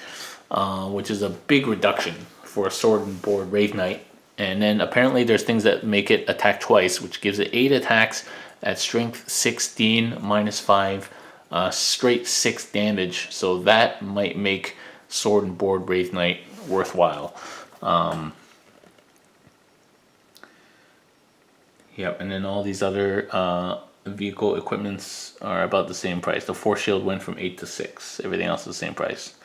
which is a big reduction for a sword and board Wraith Knight. And then apparently there's things that make it attack twice, which gives it 8 attacks at strength 16 minus 5, straight 6 damage. So that might make sword and board Wraith Knight worthwhile. Yep, and then all these other vehicle equipments are about the same price. The Force Shield went from 8 to 6. Everything else is the same price.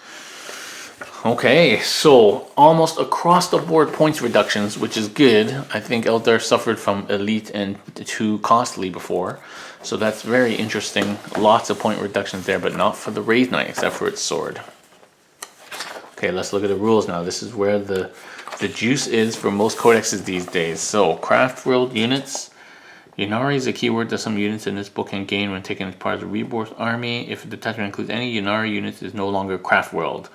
Okay, so almost across the board points reductions, which is good. I think Eldar suffered from elite and too costly before, so that's very interesting. Lots of point reductions there, but not for the Wraith Knight except for its sword. Okay, let's look at the rules now. This is where the juice is for most codexes these days. So Craftworld units. Yunari is a keyword that some units in this book can gain when taken as part of the Rebirth army. If the detachment includes any Yunari units, it is no longer Craftworld.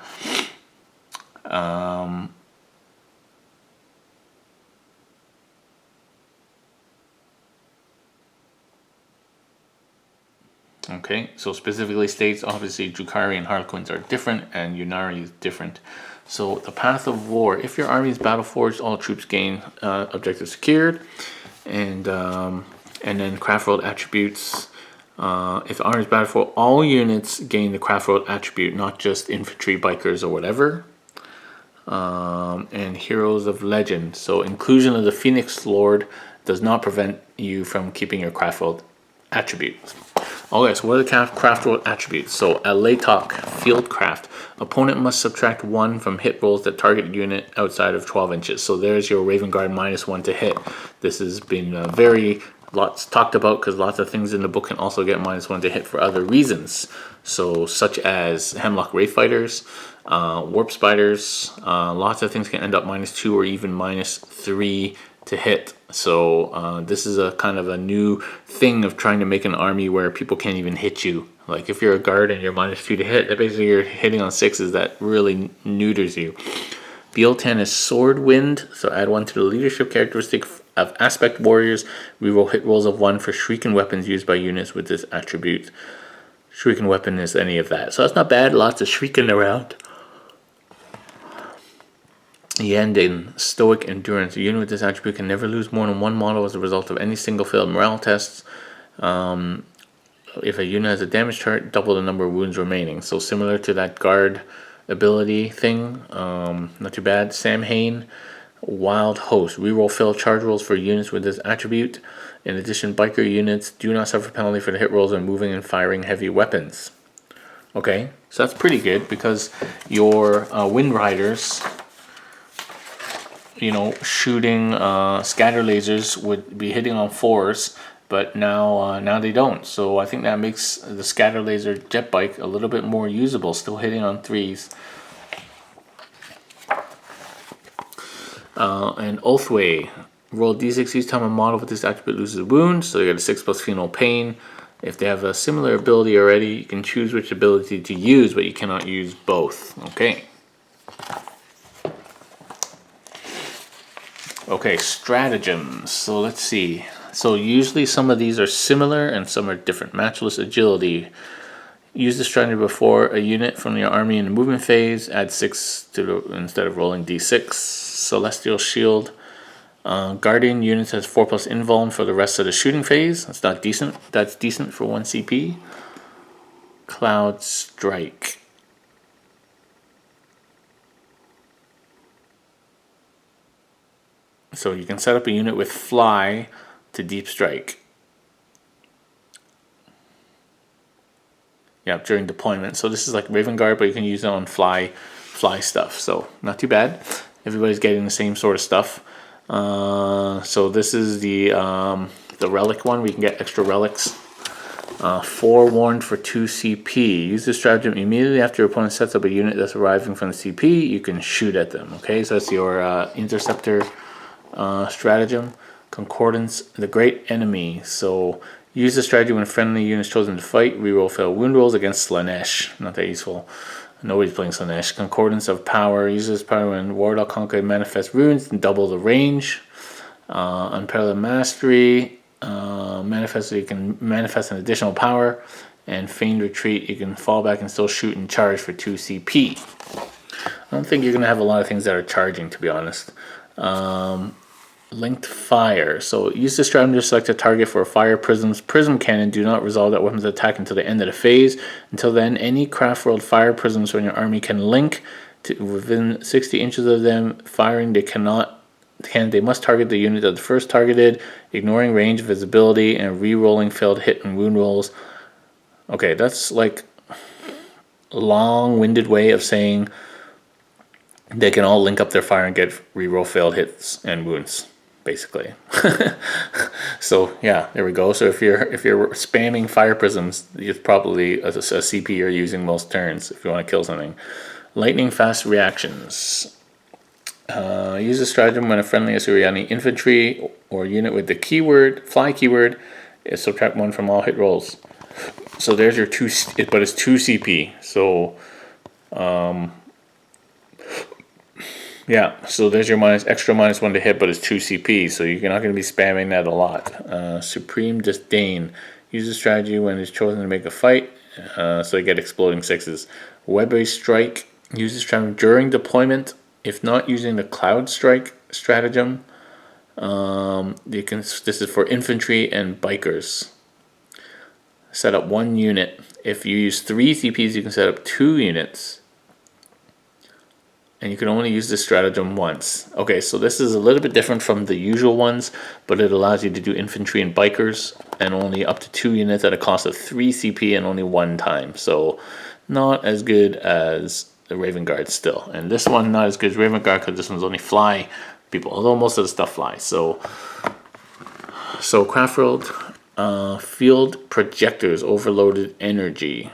Okay, so specifically states obviously Drukhari and Harlequins are different and Yunari is different. So the path of war, if your army is battle forged, all troops gain objective secured, and then Craftworld attributes. If the army is battle forged, all units gain the Craftworld attribute, not just infantry, bikers, or whatever. And Heroes of Legend. So inclusion of the Phoenix Lord does not prevent you from keeping your Craftworld attributes. Okay, so what are the Craftworld attributes? So at Laytok, Fieldcraft, opponent must subtract 1 from hit rolls that target unit outside of 12 inches. So there's your Raven Guard -1 to hit. This has been lots talked about because lots of things in the book can also get -1 to hit for other reasons. So such as Hemlock Wraith Fighters, Warp Spiders, lots of things can end up -2 or even -3 to hit. So this is a kind of a new thing of trying to make an army where people can't even hit you. Like if you're a guard and you're -2 to hit, that basically you're hitting on 6s. That really neuters you. BL10 is Sword Wind, so add 1 to the leadership characteristic of Aspect Warriors. Reroll hit rolls of 1 for Shuriken weapons used by units with this attribute. Shuriken weapon is any of that. So that's not bad. Lots of Shuriken around. Yandin, Stoic Endurance. A unit with this attribute can never lose more than 1 model as a result of any single failed morale tests. If a unit has a damage chart, double the number of wounds remaining. So similar to that guard ability thing. Not too bad. Samhain, Wild Host. Reroll failed charge rolls for units with this attribute. In addition, biker units do not suffer penalty for the hit rolls when moving and firing heavy weapons. Okay, so that's pretty good because your Wind Riders, shooting scatter lasers would be hitting on 4s, but now they don't. So I think that makes the scatter laser jet bike a little bit more usable, still hitting on 3s. And Oathway, roll d6 each time a model with this attribute loses a wound, so you get a 6+ Phenol Pain. If they have a similar ability already, you can choose which ability to use, but you cannot use both. Okay. Okay, stratagems. So let's see. So usually some of these are similar and some are different. Matchless Agility. Use the stratagem before a unit from your army in the movement phase. Add 6 instead of rolling d6. Celestial Shield. Guardian units has 4+ invuln for the rest of the shooting phase. That's not decent. That's decent for 1 CP. Cloud Strike. So you can set up a unit with Fly to deep strike. Yeah, during deployment. So this is like Raven Guard, but you can use it on fly stuff. So not too bad. Everybody's getting the same sort of stuff. So this is the relic one. We can get extra relics. Forewarned for 2 CP. Use this stratagem immediately after your opponent sets up a unit that's arriving from the CP. You can shoot at them. Okay, so that's your interceptor stratagem. Concordance, the great enemy. So use the strategy when a friendly unit is chosen to fight. Reroll failed wound rolls against Slaanesh. Not that useful. Nobody's playing Slaanesh. Concordance of power. Use this power when Warlock Conquer manifest runes and double the range. Unparalleled mastery. Manifest, so you can manifest an additional power. And feigned retreat, you can fall back and still shoot and charge for 2 CP. I don't think you're going to have a lot of things that are charging, to be honest. Linked fire. So use this stratagem to select a target for fire prisms. Prism cannon do not resolve that weapon's attack until the end of the phase. Until then, any Craftworld fire prisms from your army can link to within 60 inches of them. Firing, they must target the unit that first targeted, ignoring range, visibility, and re-rolling failed hit and wound rolls. Okay, that's like a long-winded way of saying they can all link up their fire and get re-roll failed hits and wounds, basically. So yeah, there we go. So if you're spamming fire prisms, it's probably a CP you're using most turns if you want to kill something. Lightning fast reactions. Use a stratagem when a friendly Asuryani infantry or unit with the fly keyword is subtract 1 from all hit rolls. So there's your 2, but it's 2 CP. So yeah, so there's your extra -1 to hit, but it's 2 CP, so you're not going to be spamming that a lot. Supreme Disdain. Use a strategy when it's chosen to make a fight, so you get exploding 6s. Web-based strike. Use this stratagem during deployment. If not using the Cloud Strike stratagem, this is for infantry and bikers. Set up 1 unit. If you use 3 CPs, you can set up 2 units. And you can only use this stratagem once. Okay, so this is a little bit different from the usual ones, but it allows you to do infantry and bikers, and only up to 2 units at a cost of 3 CP and only 1 time. So not as good as the Raven Guard still. And this one not as good as Raven Guard because this one's only fly people, although most of the stuff flies. So Craftworld field projectors, overloaded energy.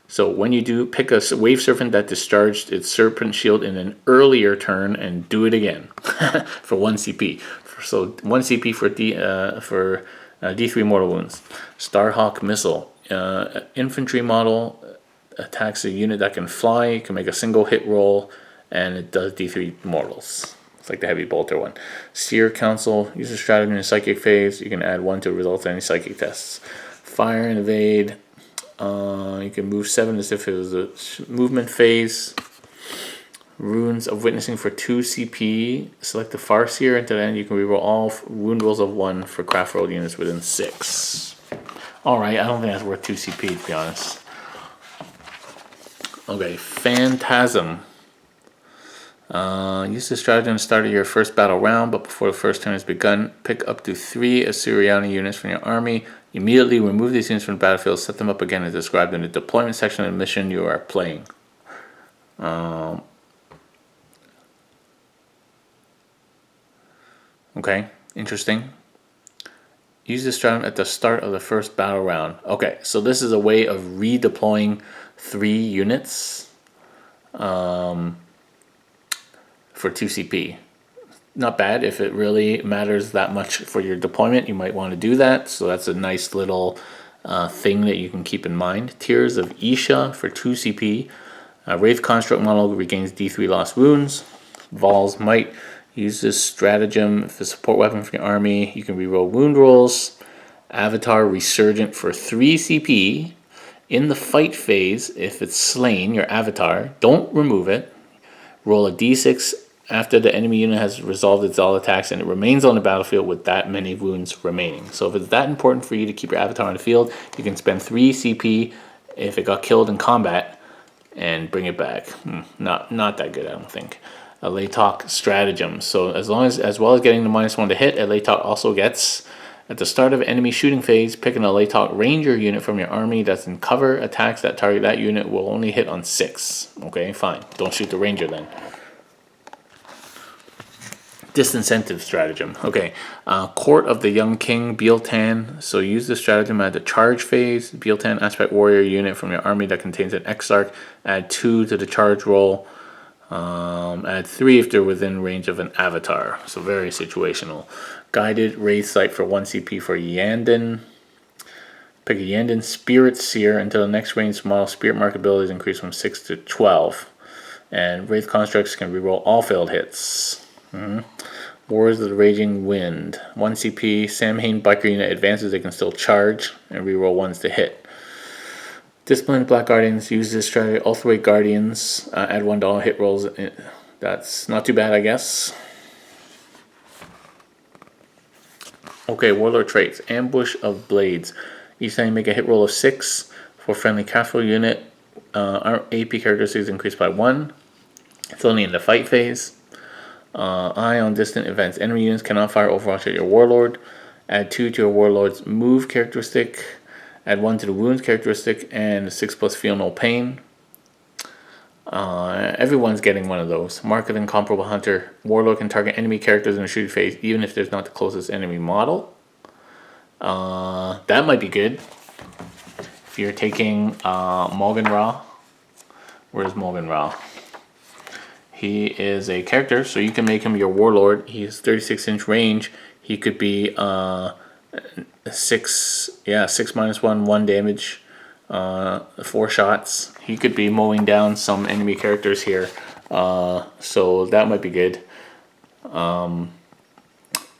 So when you do, pick a wave serpent that discharged its serpent shield in an earlier turn and do it again for 1 CP. So 1 CP for D3 mortal wounds. Starhawk missile. Infantry model attacks a unit that can fly. You can make a single hit roll, and it does D3 mortals. It's like the heavy bolter one. Seer Council. Use a stratagem in psychic phase. You can add 1 to results of any psychic tests. Fire and evade. You can move 7 as if it was a movement phase. Runes of Witnessing for 2 CP. Select the Farseer. Until then, you can reroll all wound rolls of 1 for Craftworld units within 6. Alright, I don't think that's worth 2 CP, to be honest. Okay, Phantasm. Use this stratagem to start your first battle round, but before the first turn has begun, pick up to 3 Asuryani units from your army. Immediately remove these units from the battlefield, set them up again as described in the deployment section of the mission you are playing. Okay, interesting. Use this stratagem at the start of the first battle round. Okay, so this is a way of redeploying 3 units for 2 CP. Not bad. If it really matters that much for your deployment, you might want to do that. So that's a nice little thing that you can keep in mind. Tears of Isha for 2 CP. Wraith Construct model regains D3 lost wounds. Val's Might. Use this stratagem. If the support weapon for your army, you can reroll wound rolls. Avatar Resurgent for 3 CP. In the fight phase, if it's slain, your avatar, don't remove it. Roll a d6 after the enemy unit has resolved its all attacks and it remains on the battlefield with that many wounds remaining. So if it's that important for you to keep your avatar on the field, you can spend 3 CP if it got killed in combat and bring it back. Not that good, I don't think. a Laytok stratagem. So as well as getting the -1 to hit, a Laytok also gets, at the start of enemy shooting phase, picking a Laytok ranger unit from your army that's in cover. Attacks that target that unit will only hit on 6. Okay, fine. Don't shoot the ranger then. Disincentive stratagem. Okay, Court of the Young King, Biel-Tan. So use this stratagem at the charge phase. Biel-Tan aspect warrior unit from your army that contains an Exarch. Add 2 to the charge roll. Add 3 if they're within range of an avatar. So very situational. Guided Wraith Sight for 1 CP for Yandin. Pick a Yandin Spirit Seer until the next ranged model spirit mark abilities increase from 6 to 12. And Wraith Constructs can reroll all failed hits. Wars of the Raging Wind. 1 CP, Samhain Biker unit advances, they can still charge and reroll 1s to hit. Disciplined Black Guardians, use this strategy. Ulthway Guardians, add $1 hit rolls. That's not too bad, I guess. Okay, Warlord traits. Ambush of Blades. Each time you make a hit roll of 6 for friendly Craftworld unit, our AP characteristics increase by 1. It's only in the fight phase. Eye on distant events. Enemy units cannot fire Overwatch at your Warlord. Add 2 to your Warlord's move characteristic. Add 1 to the wounds characteristic and 6+ feel no pain. Everyone's getting one of those. Mark of Incomparable Hunter. Warlord can target enemy characters in the shooting phase even if there's not the closest enemy model. That might be good. If you're taking Morgan Ra. Where's Morgan Ra? He is a character, so you can make him your Warlord. He has 36-inch range. He could be 6 -1, 1 damage, 4 shots. He could be mowing down some enemy characters here. So that might be good.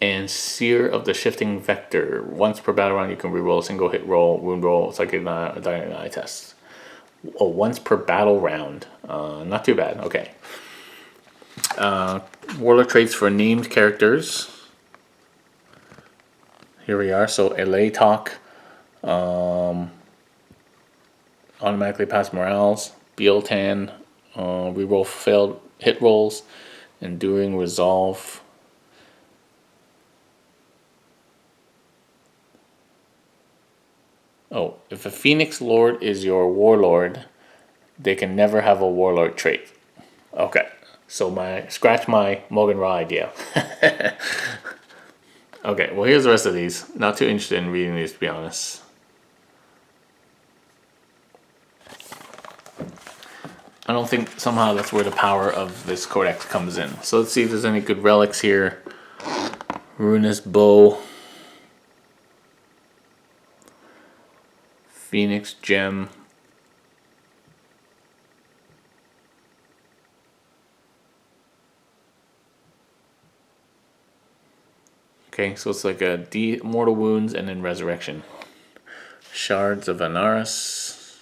And Seer of the Shifting Vector. Once per battle round, you can reroll a single hit roll, wound roll, psychic eye test. Oh, once per battle round. Not too bad. Okay. Warlord traits for named characters. Here we are. So a Laytok, automatically pass morales. Biel-Tan, reroll failed hit rolls. Enduring resolve. Oh, if a Phoenix Lord is your Warlord, they can never have a Warlord trait. Okay. So scratch my Morgan Ra idea. Okay, well here's the rest of these. Not too interested in reading these, to be honest. I don't think somehow that's where the power of this codex comes in. So let's see if there's any good relics here. Ruinous Bow. Phoenix Gem. Okay, so it's like a Mortal Wounds and then Resurrection. Shards of Anaris.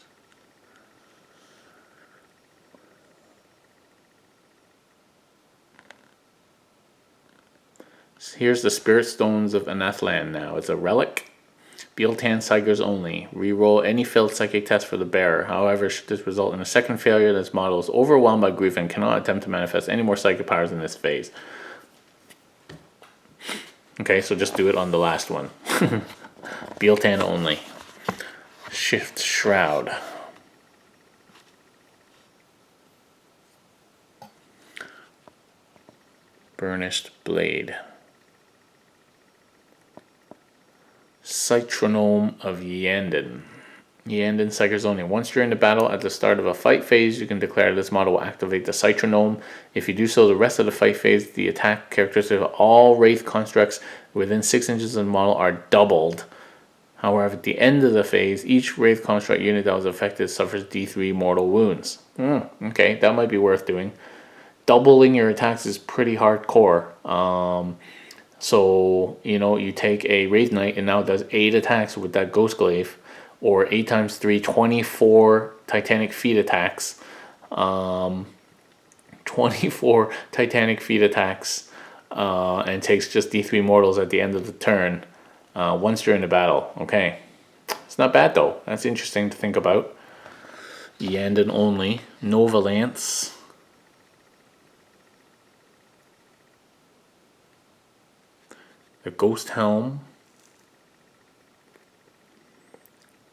Here's the Spirit Stones of Anathlan now. It's a relic. Biel-Tan Psychers only. Reroll any failed psychic test for the bearer. However, should this result in a second failure, this model is overwhelmed by grief and cannot attempt to manifest any more psychic powers in this phase. Okay, so just do it on the last one. Biel-Tan only. Shift Shroud. Burnished Blade. Citronome of Yandin. Yandin Psychers only. Once during the battle at the start of a fight phase, you can declare this model will activate the Citronome. If you do so, the rest of the fight phase, the attack characteristics of all Wraith constructs within 6 inches of the model are doubled. However, at the end of the phase, each Wraith construct unit that was affected suffers D3 mortal wounds. Okay, that might be worth doing. Doubling your attacks is pretty hardcore. So, you take a Wraith Knight and now it does 8 attacks with that Ghost Glaive. Or 8 times 3, 24 Titanic Feet attacks. 24 Titanic Feet attacks. And takes just D3 mortals at the end of the turn. Once during the battle. Okay. It's not bad though. That's interesting to think about. Yandin only. Nova Lance. the Ghost Helm,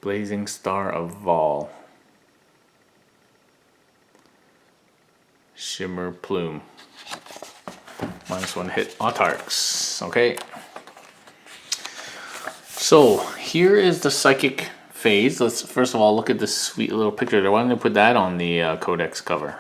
Blazing Star of Vol, Shimmer Plume, -1 hit autarchs. Okay. So here is the psychic phase. Let's first of all look at this sweet little picture there. Why don't I put that on the codex cover?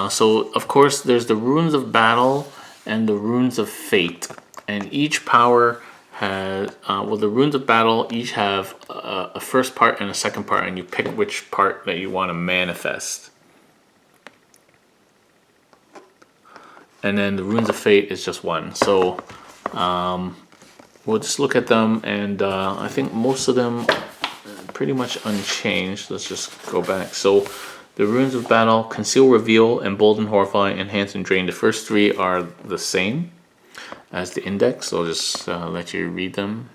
So of course there's the runes of battle and the runes of fate, and each power has well, the runes of battle each have a first part and a second part, and you pick which part that you want to manifest. And then the runes of fate is just one. So we'll just look at them, and I think most of them are pretty much unchanged. Let's just go back. So the runes of battle: conceal, reveal, embolden, horrify, enhance, and drain. The first three are the same as the index, so I'll just let you read them.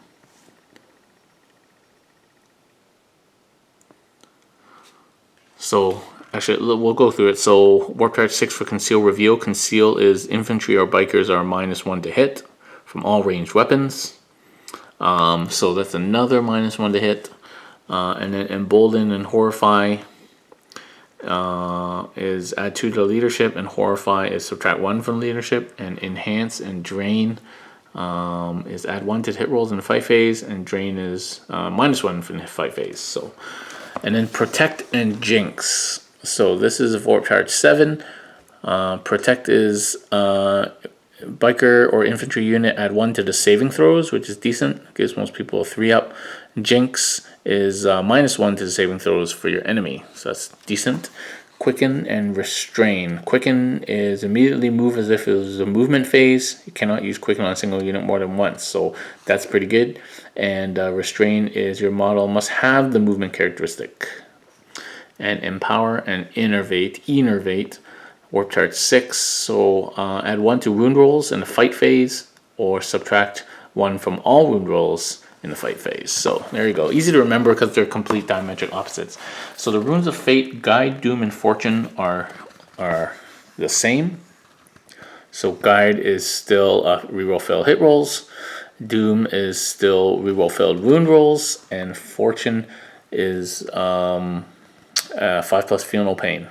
So actually, we'll go through it. So Warp Charge 6 for conceal, reveal. Conceal is infantry or bikers are -1 to hit from all ranged weapons. So that's another -1 to hit. And then embolden and horrify is add 2 to leadership, and horrify is subtract 1 from leadership, and enhance and drain is add 1 to hit rolls in the fight phase, and drain is -1 from the fight phase. So, and then protect and jinx. So this is a Warp Charge 7. Protect is biker or infantry unit, add 1 to the saving throws, which is decent. Gives most people a 3-up. Jinx is -1 to the saving throws for your enemy, so that's decent. Quicken and restrain. Quicken is immediately move as if it was a movement phase. You cannot use quicken on a single unit more than once, so that's pretty good. And restrain is your model must have the movement characteristic. And empower and innervate. Warp Charge 6, so add 1 to wound rolls in the fight phase, or subtract 1 from all wound rolls in the fight phase. So there you go. Easy to remember because they're complete diametric opposites. So the runes of fate, guide, doom, and fortune are the same. So guide is still reroll failed hit rolls. Doom is still reroll failed wound rolls, and fortune is 5+ feel no pain.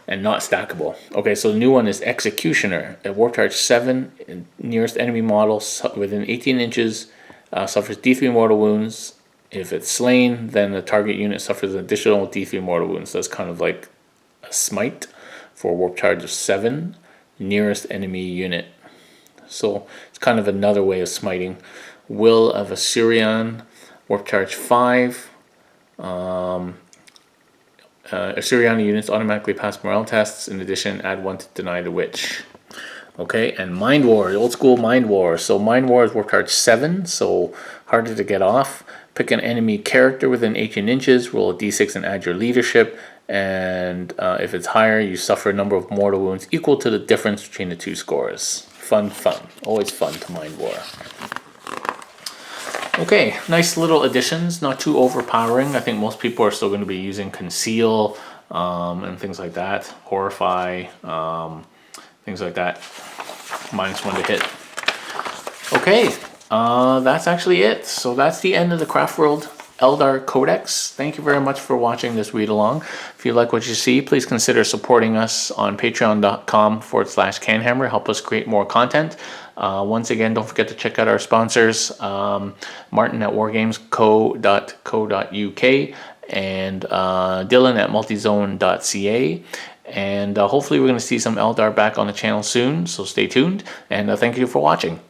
And not stackable. Okay, so the new one is Executioner. At Warp Charge 7, nearest enemy model within 18 inches suffers D3 mortal wounds. If it's slain, then the target unit suffers an additional D3 mortal wounds. So that's kind of like a smite for Warp Charge of 7, nearest enemy unit. So it's kind of another way of smiting. Will of Asuryani, Warp Charge 5. Asuryani units automatically pass morale tests. In addition, add 1 to deny the witch. Okay, and Mind War, the old school Mind War. So Mind War is Warp Charge 7, so harder to get off. Pick an enemy character within 18 inches, roll a d6 and add your leadership. And if it's higher, you suffer a number of mortal wounds equal to the difference between the two scores. Fun. Always fun to Mind War. Okay, nice little additions, not too overpowering. I think most people are still going to be using Conceal and things like that. Horrify, things like that. -1 to hit. Okay, that's actually it. So that's the end of the Craftworld Elder Codex. Thank you very much for watching this read along. If you like what you see, please consider supporting us on patreon.com/CanHammer. Help us create more content. Once again, don't forget to check out our sponsors, Martin at wargamesco.co.uk and Dylan at multizone.ca. And hopefully we're going to see some Eldar back on the channel soon, so stay tuned. And thank you for watching.